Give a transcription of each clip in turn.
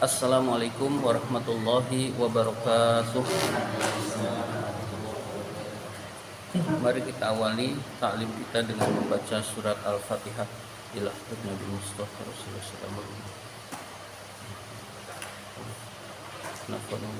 Assalamualaikum warahmatullahi wabarakatuh. Mari kita awali taklim kita dengan membaca surat Al-Fatihah. Ila Nabi Mustafa Rasulullah sallallahu alaihi wasallam.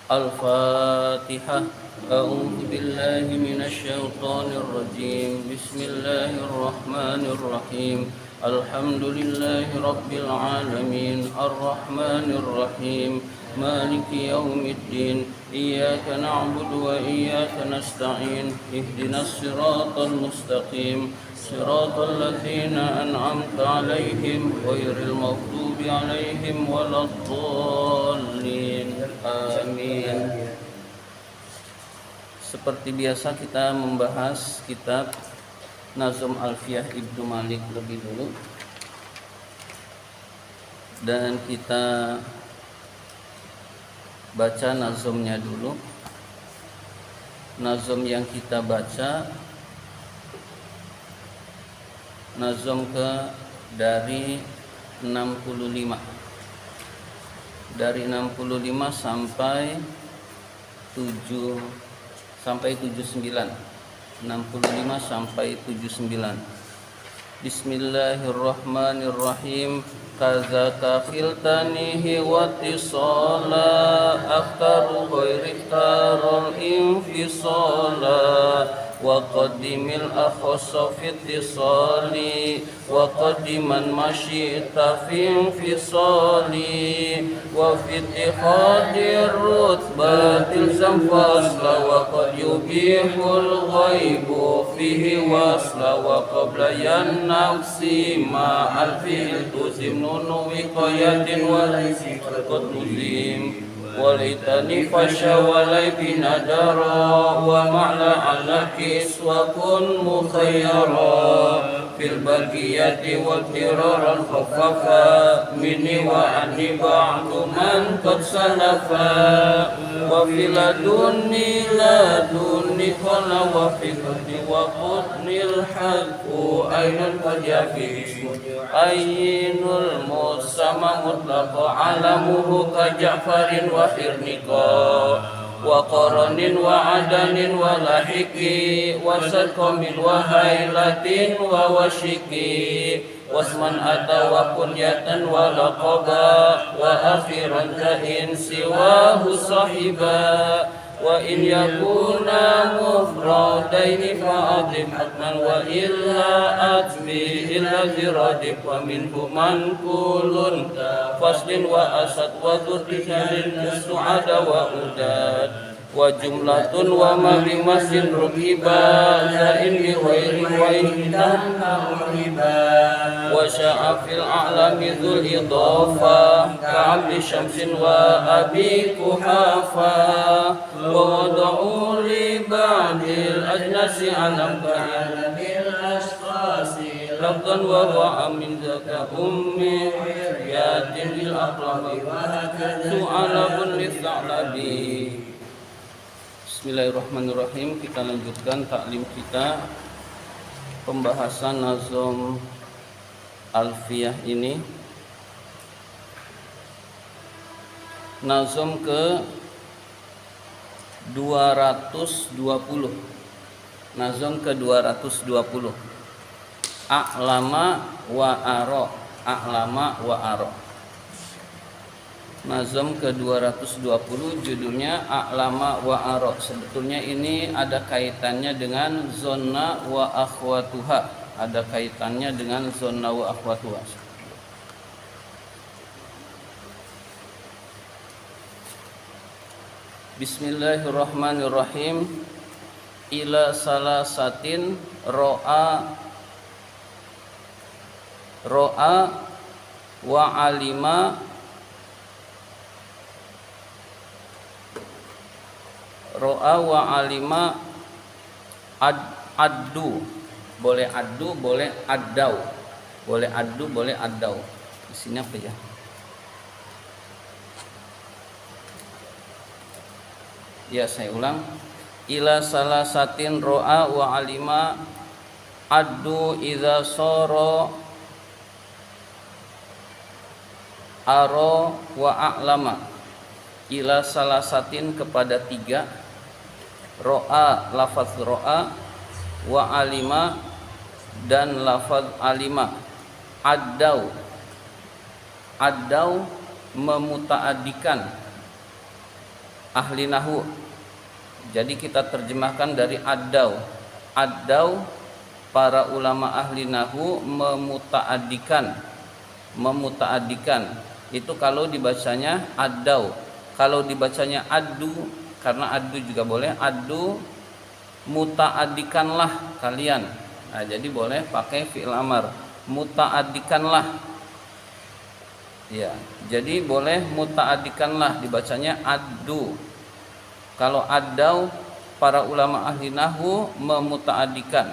Al-Fatihah. A'udzu billahi minasy syaithanir rajim. Bismillahirrahmanirrahim. Alhamdulillahi rabbil alamin. Ar-Rahmanir Rahim. Maliki yaumiddin. Iyyaka na'budu wa iyyaka nasta'in. Ihdinas siratal mustaqim. Siratal ladzina an'amta 'alaihim ghairil maghdubi 'alaihim waladdallin. Amin. Seperti biasa kita membahas kitab Nazm Alfiyah Ibnu Malik lebih dulu, dan kita baca nazmnya dulu. Nazm yang kita baca nazm ke dari 65, dari 65 sampai 79, 65 sampai 79. Bismillahirrahmanirrahim. Kadzaka khiltanihi wa tisala akhtaru ghairi tarul infisala wa qaddimil akhassa fi ittisali wa qaddiman masyita fi infisali wa fi ittihadir rutbatil zamfasla wa qad yubihul ghaibu fihi wasla wa qabla yan nafsi ma'al fi'il tuzim nunu wiqayatin wa laysi qad muzim walitani fasya walai binadara wa ma'la ala kiswa kun mukhayyara fil bagiyati wal tiraran khaffafa minni wa anni ba'du man qad salafa wa filadunni ladunni khala wa fikri wa qutnil haqqu ainul fajafi ainul musama mutlaqa alamuhu ka Ja'farin wa firniqa wa qaranin wa adanin wa lahiki wa sadqamin wa hailatin wa washiki wasman ata wa kunyatan wa laqaba wa akhiran kain siwahu sahiba wa in yakuna mufradaini fa'adhim hatman wa illa atbi illa ziradib wa minhu man kulun faslin wa asad wa dhurrihalin su'ada wa udad wa jumlatun wa malimasin rukiba zain bi ghairi wa intanna riba wa sya'a fil a'lami dzul idafa ka'abdi syamsin wa abi kuhafa wa wada'u li ba'dil ajnasi alam ka'alamil asqasi lafdan wa wa'a min zaka ummi yatin bil aqrabi wa hakadha su'alabun litha'labi. Bismillahirrahmanirrahim. Kita lanjutkan taklim kita, pembahasan nazm Alfiyah ini. Nazm ke 220. Nazm ke 220. A'lama wa ara. A'lama wa ara. Nazm ke 220 judulnya A'lama wa ara. Sebetulnya ini ada kaitannya dengan zonna wa akhwatuha. Ada kaitannya dengan zonna wa akhwatuha. Bismillahirrahmanirrahim. Ila salasatin ro'a wa alima addu. Boleh addu, boleh addau. Boleh addu, boleh addau. Di sini apa ya? Ya, saya ulang. Ila salasatin ro'a wa alima addu idza sara aro wa a'lama, ila salasatin kepada tiga, ro'a lafaz ro'a, wa alima dan lafaz alima, addau memutaadikan, ahli nahwu. Jadi kita terjemahkan dari addau para ulama ahli nahwu memutaadikan itu kalau dibacanya addau. Kalau dibacanya addu, karena addu juga boleh, addu mutaadikanlah kalian. Nah, jadi boleh pakai fi'il amar, mutaadikanlah. Ya, jadi boleh mutaadikanlah, dibacanya addu. Kalau addau para ulama ahli nahwu memutaadikan.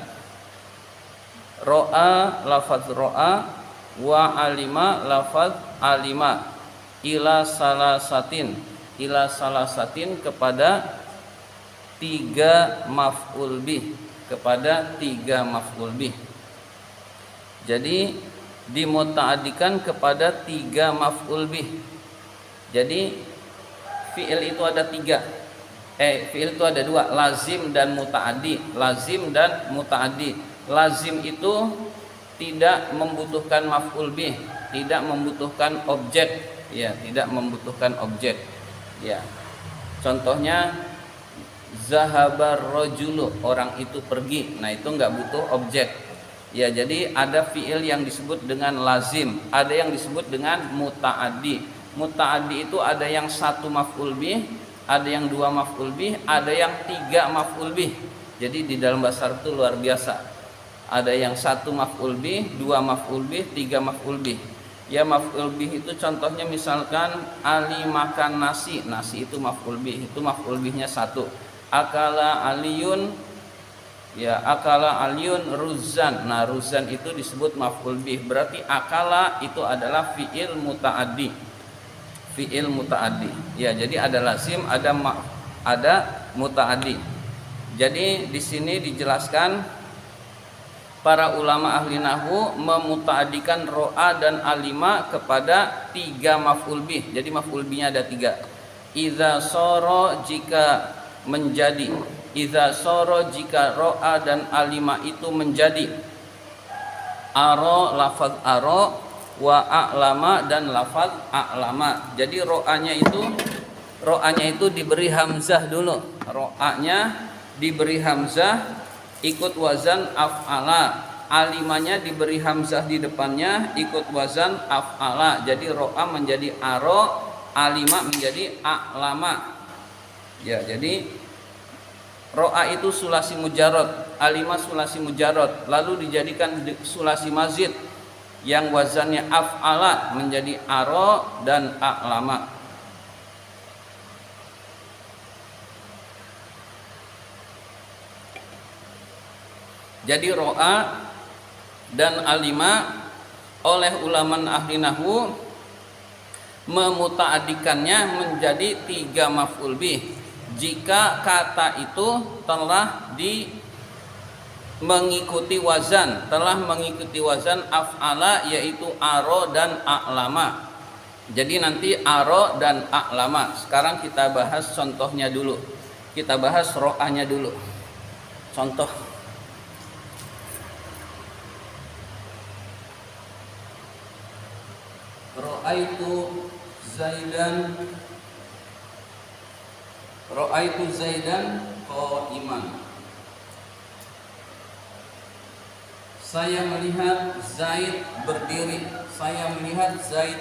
Ro'a lafaz ro'a, wa alima lafaz alima, ila salasatin kepada tiga maf'ul bih, jadi dimutaadikan kepada tiga maf'ul bih. Jadi fi'il itu ada tiga, fi'il itu ada dua, lazim dan mutaaddi. Lazim itu tidak membutuhkan maf'ul bih, tidak membutuhkan objek, ya, ya. Contohnya zahabar rajulu, orang itu pergi. Nah, itu enggak butuh objek. Ya, jadi ada fi'il yang disebut dengan lazim, ada yang disebut dengan mutaaddi. Mutaaddi itu ada yang satu maf'ul bih, ada yang dua maf'ul bih, ada yang tiga maf'ul bih. Jadi di dalam bahasa Arab itu luar biasa. Ada yang satu maf'ul bih, dua maf'ul bih, tiga maf'ul bih. Ya, maf'ul bih itu contohnya misalkan Ali makan nasi. Nasi itu maf'ul bih, itu maf'ul bihnya satu. Akala aliyun, ya, akala aliyun ruzan. Nah, ruzan itu disebut maf'ul bih. Berarti akala itu adalah fi'il mutaaddi. Ya, jadi ada lazim, ada mutaaddi. Jadi di sini dijelaskan para ulama ahli nahwu memutaadikan ro'a dan alima kepada tiga maf'ul bih. Jadi maf'ul bihnya ada tiga. Idza soro, jika menjadi. Idza soro, jika ro'a dan alima itu menjadi. Aro lafaz aro, wa a'lama dan lafaz a'lama. Jadi ro'anya itu diberi hamzah dulu. Ro'anya diberi hamzah ikut wazan af'ala, alimanya diberi hamzah di depannya ikut wazan af'ala. Jadi ro'a menjadi aro, alima menjadi a'lama. Ya, jadi ro'a itu sulasi mujarrad, alima sulasi mujarrad, lalu dijadikan sulasi mazid yang wazannya af'ala menjadi aro dan a'lama. Jadi ro'a dan alima oleh ulama ahli nahwu memutaadikannya menjadi tiga maf'ul bih jika kata itu telah mengikuti wazan af'ala, yaitu aro dan a'lama. Jadi nanti aro dan a'lama. Sekarang kita bahas contohnya dulu. Kita bahas ro'anya dulu. Contoh. Ro'aitu Zaidan qa'iman. Saya melihat Zaid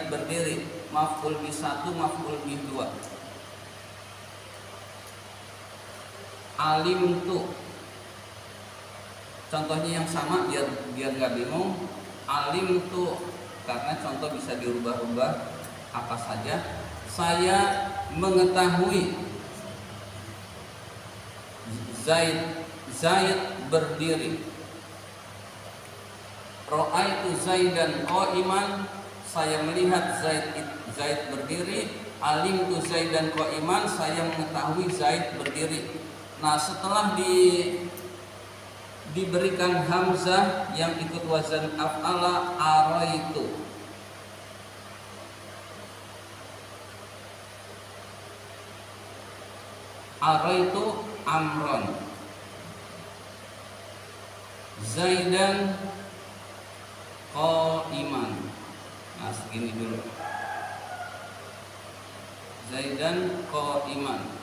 berdiri. Maf'ul bih 1, maf'ul bih 2. Alimtu. Contohnya yang sama biar enggak bingung. Alimtu, karena contoh bisa dirubah-ubah apa saja. Saya mengetahui Zaid berdiri. Ra'aitu Zaidan qa'iman, saya melihat Zaid berdiri. Alimtu Zaidan qa'iman, saya mengetahui Zaid berdiri. Nah, setelah diberikan hamzah yang ikut wazan af'ala, araitu. araitu amron, zaidan qa'iman. Nah, segini dulu. Zaidan qa'iman.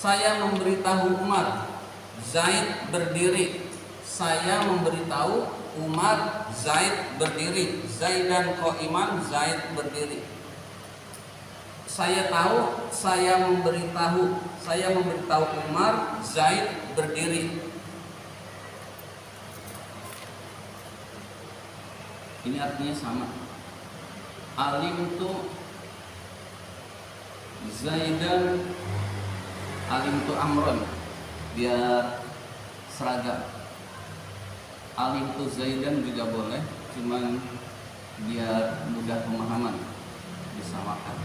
Saya memberitahu Umar, Zaid berdiri. Saya memberitahu Umar, Zaid berdiri. Zaidan qa'iman, Zaid berdiri. Saya tahu, saya memberitahu Umar, Zaid berdiri. Ini artinya sama. Alimtu Zaidan, alimtu amron, biar seragam. Alimtu Zaidan juga boleh, cuman biar mudah pemahaman, disamakan.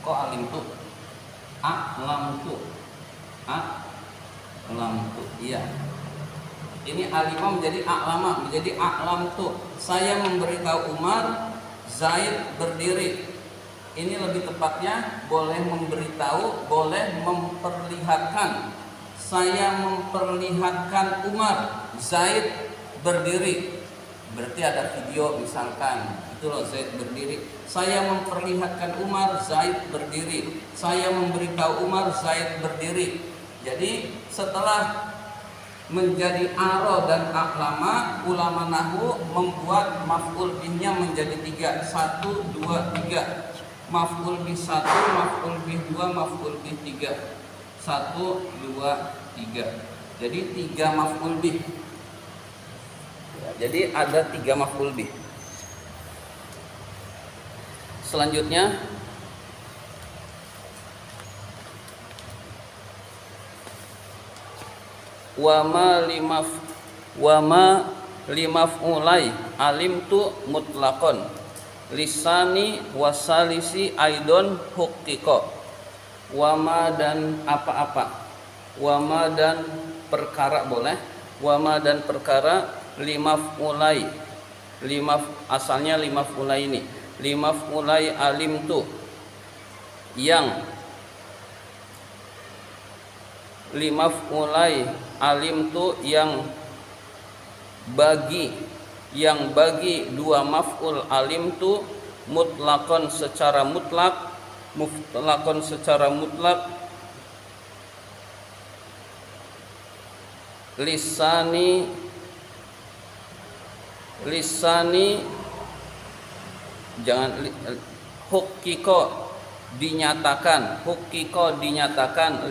Kok alimtu? A'lamtu. Iya. Ini alimah menjadi a'lama, menjadi a'lamtu. Saya memberitahu Umar, Zaid berdiri. Ini lebih tepatnya boleh memberitahu, boleh memperlihatkan. Saya memperlihatkan Umar, Zaid berdiri. Berarti ada video misalkan, itu loh Zaid berdiri. Saya memperlihatkan Umar, Zaid berdiri. Saya memberitahu Umar, Zaid berdiri. Jadi setelah menjadi aro dan aklama, ulama nahwu membuat maf'ul bihnya menjadi 3. 1, 2, 3. Maf'ul bih 1, maf'ul bih 2, maf'ul bih 3. 1, 2, 3. Jadi 3 maf'ul bih. Jadi ada 3 maf'ul bih. Selanjutnya wama limaf'ulai alimtu mutlaqon lisani wasalisi aidon hukiko. Wama dan apa-apa, wama dan perkara boleh, wama dan perkara limaf'ulai, asalnya limaf'ulai ini, limaf'ulai alimtu, yang limaf'ulai alimtu yang bagi 2 maf'ul alimtu mutlakon secara mutlak, mutlakon secara mutlak, lisani jangan hukiko dinyatakan,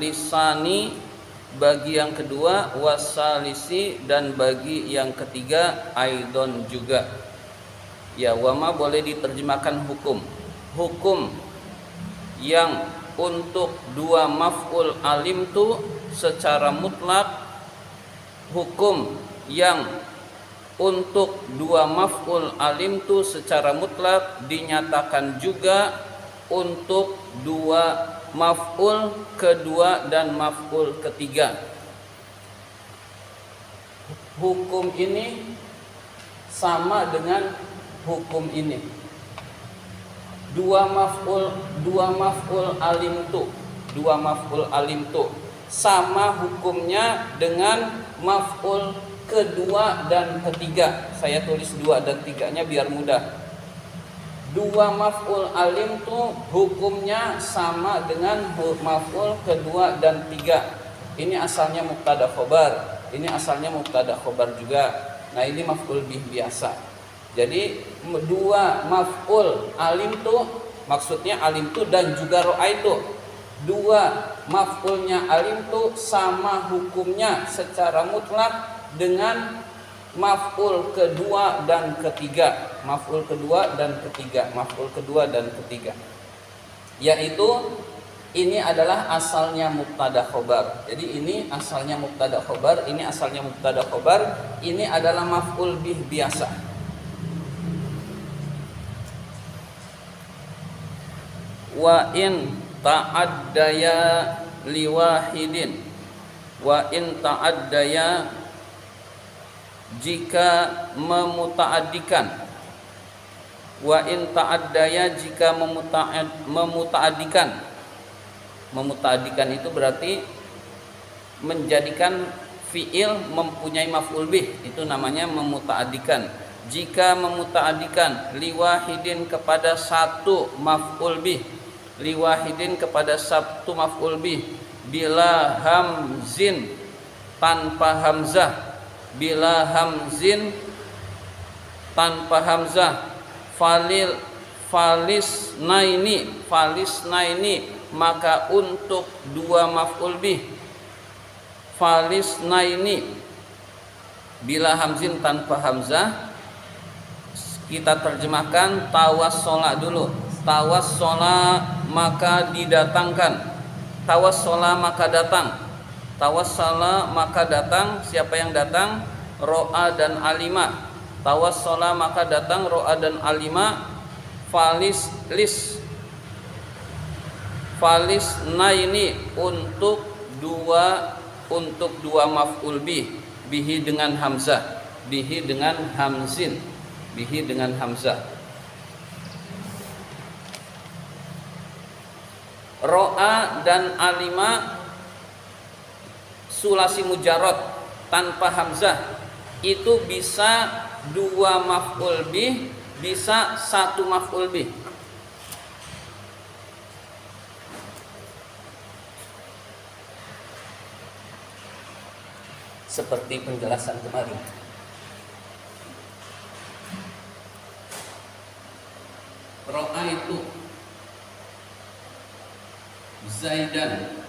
lisani bagi yang kedua, wasalisi dan bagi yang ketiga, aidon juga. Ya, wama boleh diterjemahkan hukum yang untuk 2 maf'ul alimtu secara mutlak, hukum yang untuk 2 maf'ul alimtu secara mutlak dinyatakan juga untuk 2 maf'ul kedua dan maf'ul ketiga. Hukum ini sama dengan hukum ini. 2 maf'ul alimtu sama hukumnya dengan maf'ul kedua dan ketiga. Saya tulis 2 dan 3-nya biar mudah. 2 maf'ul alimtu hukumnya sama dengan maf'ul kedua dan 3. Ini asalnya mubtada khobar, ini asalnya mubtada khobar juga. Nah, ini maf'ul bih biasa. Jadi 2 maf'ul alimtu, maksudnya alimtu dan juga ra'aitu. 2 maf'ulnya alimtu sama hukumnya secara mutlak dengan maf'ul kedua dan ketiga, yaitu ini adalah asalnya mubtada khobar. Jadi ini asalnya mubtada khobar, ini asalnya mubtada khobar, ini adalah maf'ul bih biasa. Wa in ta'addaya liwahidin, Wa in ta'addaya, jika memutaaddikan. Wa in ta'addaya, jika memutaaddikan. Memutaaddikan itu berarti menjadikan fiil mempunyai maf'ul bih, itu namanya memutaaddikan. Jika memutaaddikan liwahidin kepada satu maf'ul bih, liwahidin kepada satu maf'ul bih, bila hamzin, tanpa hamzah, bila hamzin, tanpa hamzah, falis naini, maka untuk dua maf'ul bih, falis naini, bila hamzin tanpa hamzah, kita terjemahkan tawassola dulu. Tawassola maka didatangkan, tawassola maka datang, tawassola maka datang. Siapa yang datang? Ro'a dan alima. Tawassola maka datang ro'a dan alima. Falis naini, untuk dua maf'ul bihi dengan hamzah, bihi dengan hamzin, bihi dengan hamzah. Ro'a dan alima sulasi mujarrad tanpa hamzah, itu bisa dua maf'ul bih, bisa satu maf'ul bih. Seperti penjelasan kemarin. Ro'a itu Zaidan,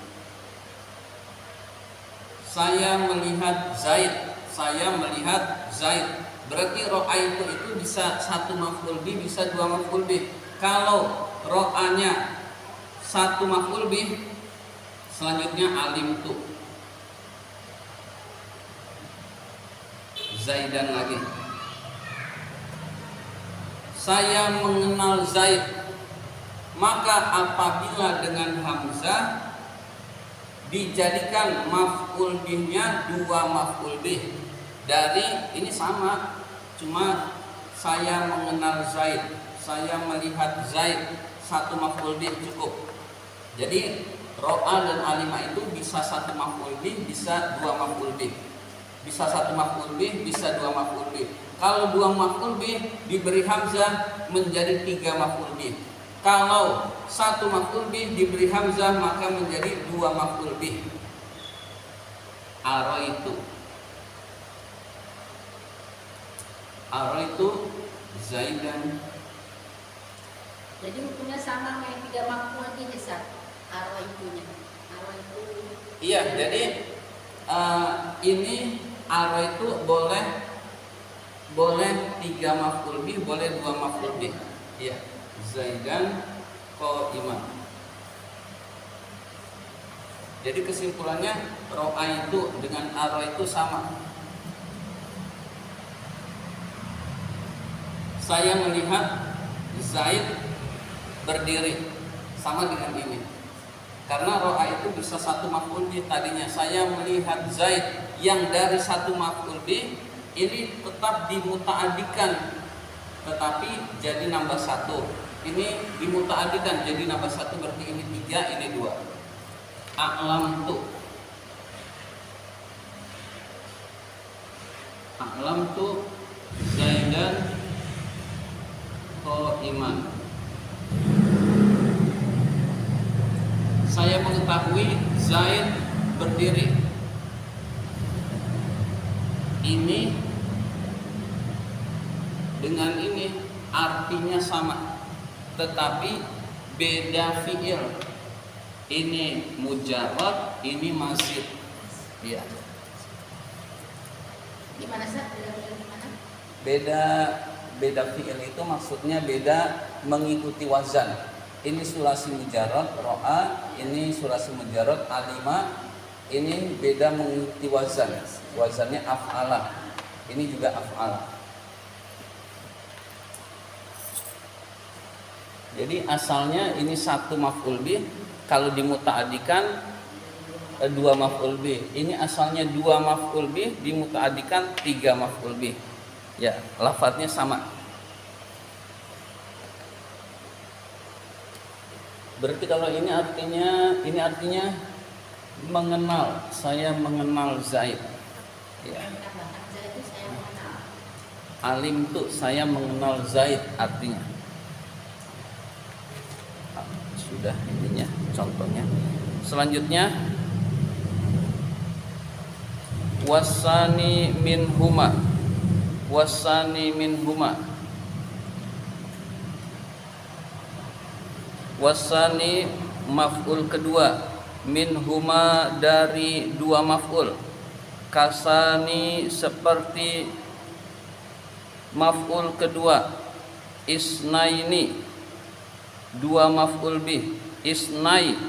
saya melihat Zaid, saya melihat Zaid. Berarti ro'a itu bisa satu maf'ul bih, bisa dua maf'ul bih. Kalau ro'anya satu maf'ul bih, selanjutnya alim tu Zaidan lagi. Saya mengenal Zaid. Maka apabila dengan hamzah dijadikan maf'ul bihnya dua maf'ul bih. Dari ini sama, cuma saya mengenal Zaid, saya melihat Zaid, satu maf'ul bih cukup. Jadi ro'a dan alima itu bisa satu maf'ul bih, bisa dua maf'ul bih. Bisa satu maf'ul bih, bisa dua maf'ul bih. Kalau dua maf'ul bih diberi hamzah menjadi tiga maf'ul bih. Kalau satu maf'ul bih diberi hamzah maka menjadi dua maf'ul bih. Araitu Zaidan. Jadi hukumnya sama kayak tiga maf'ul bih ya, araitunya. Araitu. Iya, jadi ini araitu boleh tiga maf'ul bih, boleh dua maf'ul bih. Iya. Zaidan qa'iman. Jadi kesimpulannya ro'a itu dengan ara itu sama. Saya melihat Zaid berdiri, sama dengan ini. Karena ro'a itu bisa satu maf'ul bih. Tadinya saya melihat Zaid yang dari satu maf'ul bih, ini tetap dimuta'adikan, tetapi jadi nambah satu. Ini dimuta'adikan jadi nambah satu, berarti ini 3, ini 2. A'lam tu Zaidan qa'iman. Saya mengetahui Zaid berdiri. Ini dengan ini artinya sama, tetapi beda fi'il. Ini mujarrad, ini mazid. Iya. Gimana sih? Gimana? Beda fi'il itu maksudnya beda mengikuti wazan. Ini sulasi mujarrad ro'a, ini sulasi mujarrad alima. Ini beda mengikuti wazan. Wazannya af'ala. Ini juga af'ala. Jadi asalnya ini satu maf'ul bih, kalau dimuta'adikan dua maf'ul bih. Ini asalnya dua maf'ul bih dimutaadikan tiga maf'ul bih. Ya, lafadznya sama. Berarti kalau ini artinya mengenal. Saya mengenal Zaid. Ya. Alim tuh saya mengenal Zaid artinya. Sudah intinya contohnya. Selanjutnya wasani min huma. Wasani min huma. Wasani maf'ul kedua, min huma dari dua maf'ul. Kasani seperti maf'ul kedua, isnaini dua maf'ul bih, isnai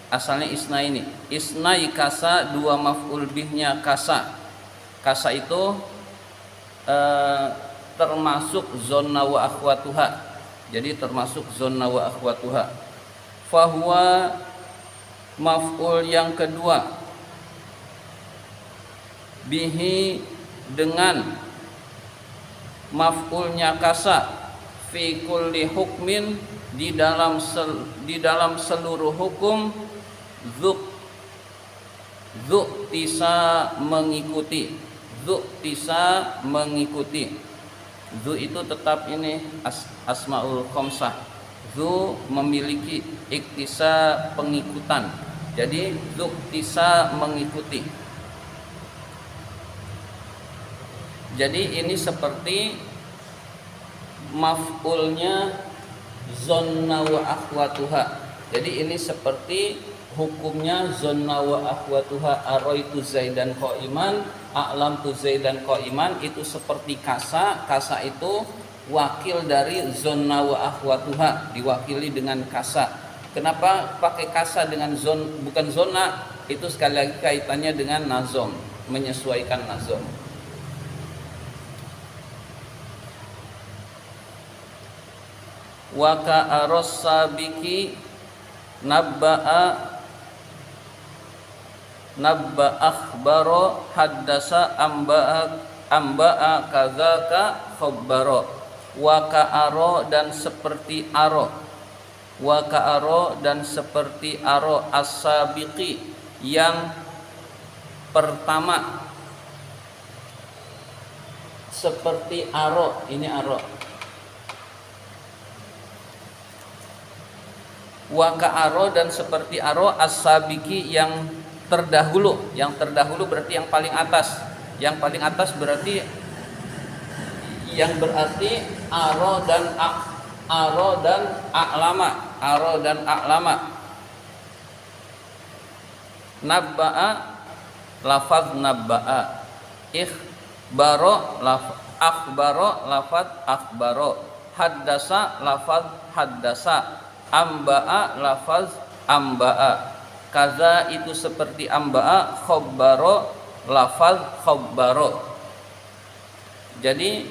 asalnya isnaini, isnai kasa dua maf'ul bihnya kasa. Kasa itu termasuk zonna wa akhwatuha. Jadi termasuk zonna wa akhwatuha. Fahuwa maf'ul yang kedua, bihi dengan maf'ulnya kasa, fi kulli hukmin di dalam seluruh hukum, zuk tisa mengikuti, zuk tisa mengikuti. Zu itu tetap ini asmaul khamsah. Zu memiliki iktisa pengikutan. Jadi zuk tisa mengikuti. Jadi ini seperti maf'ulnya zonna wa akhwatuha. Jadi ini seperti hukumnya zonna wa akhwatuha. Araitu Zaidan qaiman, a'lamtu Zaidan qaiman, itu seperti kasa. Kasa itu wakil dari zonna wa akhwatuha, diwakili dengan kasa. Kenapa pakai kasa dengan bukan zonna? Itu sekali lagi kaitannya dengan nazom, menyesuaikan nazom. Wa ka'aros sabiki nabba'a akhbaro haddasa amba'a kadzaka khabbaro. Wa ka'aro dan seperti aro. Wa ka'aro dan seperti aro as-sabiqi yang pertama. Seperti aro, ini aro. Wa ka'aro dan seperti aro as-sabiki yang terdahulu. Yang terdahulu berarti yang paling atas. Yang paling atas berarti aro dan a'lama. Aro dan a'lama. Nabba'a lafaz nabba'a. Ikhbaro akhbaro lafaz akhbaro. Haddasa lafaz haddasa. Amba'a lafaz amba'a. Kaza itu seperti amba'a, khabbaro lafaz khabbaro. Jadi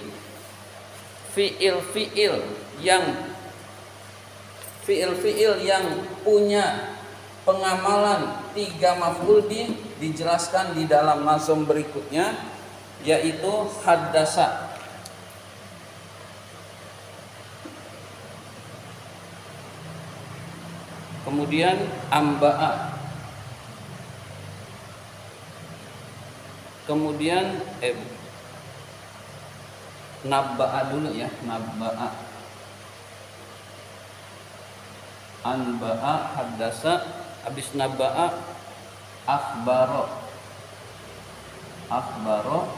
fiil-fiil yang punya pengamalan tiga maf'ul bih dijelaskan di dalam nazm berikutnya, yaitu haddasa. Kemudian amba'a. Kemudian nabba'a dulu ya, nabba'a. Anba'a, haddasa, habis nabba'a akhbaro. Akhbaro,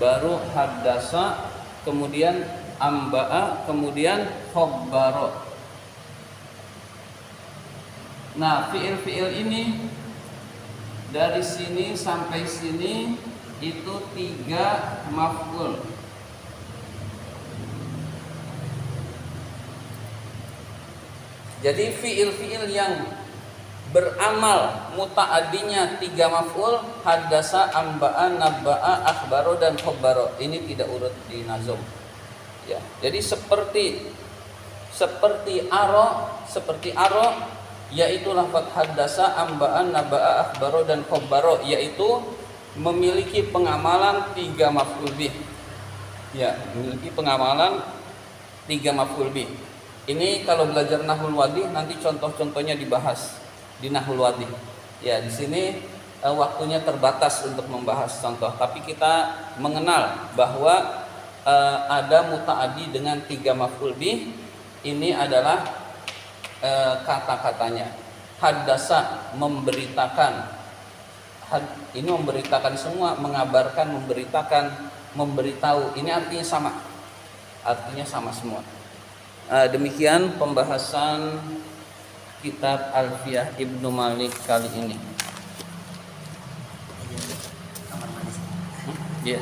baru haddasa, kemudian amba'a, kemudian khabbaro. Nah, fiil-fiil ini dari sini sampai sini itu 3 maf'ul. Jadi fiil-fiil yang beramal muta'addinya 3 maf'ul, haddasa, amba'a, nabba'a, akhbaro dan khabbaro. Ini tidak urut di nazm. Ya, jadi seperti aro yaitu lafaz haddasa, amba'an, naba'a, akhbaro dan khabbaro, yaitu memiliki pengamalan 3 maf'ul bih. Ya, memiliki pengamalan 3 maf'ul bih. Ini kalau belajar nahwul wadih nanti contoh-contohnya dibahas di nahwul wadih. Ya, di sini waktunya terbatas untuk membahas contoh, tapi kita mengenal bahwa ada muta'addi dengan 3 maf'ul bih. Ini adalah kata-katanya. Haddasa, memberitakan. Ini memberitakan semua, mengabarkan, memberitakan, memberitahu. Ini artinya sama. Artinya sama semua. Demikian pembahasan kitab Alfiyah Ibnu Malik kali ini. Ya.